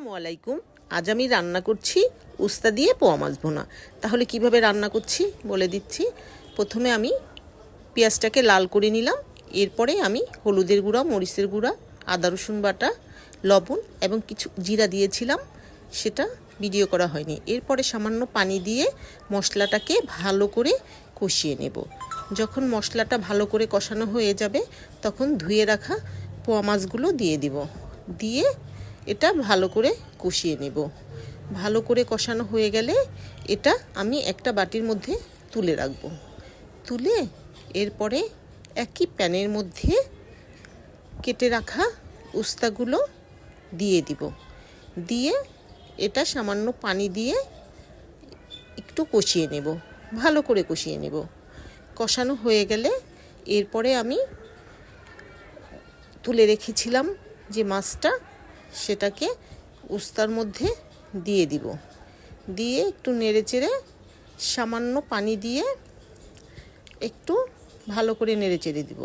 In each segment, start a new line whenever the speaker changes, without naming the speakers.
আসসালামু আলাইকুম। আজ আমি রান্না করছি উস্তা দিয়ে পোয়া মাছ ভুনা। তাহলে কিভাবে রান্না করছি বলে দিচ্ছি। প্রথমে আমি পেঁয়াজটাকে লাল করে নিলাম। এরপরে আমি হলুদের গুঁড়া, মরিচের গুঁড়া, আদা রসুন বাটা, লবণ এবং কিছু জিরা দিয়েছিলাম, সেটা ভিডিও করা হয়নি। এরপরে সামান্য পানি দিয়ে মশলাটাকে ভালো করে কষিয়ে নেব। যখন মশলাটা ভালো করে কষানো হয়ে যাবে তখন ধুয়ে রাখা পোয়া মাছগুলো দিয়ে দিব। দিয়ে এটা ভালো করে কষিয়ে নেব। ভালো করে কষানো হয়ে গেলে এটা আমি একটা বাটির মধ্যে তুলে রাখব। তুলে এরপরে একই প্যানের মধ্যে কেটে রাখা উস্তাগুলো দিয়ে দিব। দিয়ে এটা সামান্য পানি দিয়ে একটু কষিয়ে নেব, ভালো করে কষিয়ে নেব। কষানো হয়ে গেলে এরপরে আমি তুলে রেখেছিলাম যে মাছটা, সেটাকে উস্তার মধ্যে দিয়ে দিব। দিয়ে একটু নেড়েচেড়ে সামান্য পানি দিয়ে একটু ভালো করে নেড়েচেড়ে দিব।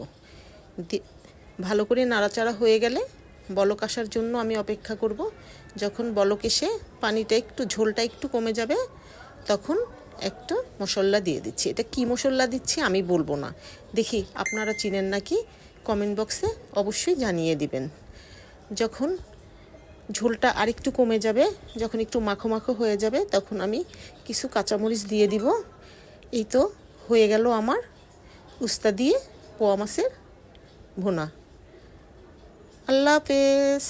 ভালো করে নাড়াচাড়া হয়ে গেলে বলক আসার জন্য আমি অপেক্ষা করব। যখন বলক এসে পানিটা একটু, ঝোলটা একটু কমে যাবে তখন একটা মশলা দিয়ে দিচ্ছি। এটা কি মশলা দিচ্ছি আমি বলবো না, দেখি আপনারা চিনেন নাকি কমেন্ট বক্সে অবশ্যই জানিয়ে দিবেন। যখন ঝোলটা আরেকটু কমে যাবে, যখন একটু মাখো মাখো হয়ে যাবে তখন আমি কিছু কাঁচামরিচ দিয়ে দিব। এই তো হয়ে গেল আমার উস্তা দিয়ে পোয়া মাছের ভুনা। আল্লাহ হাফেজ।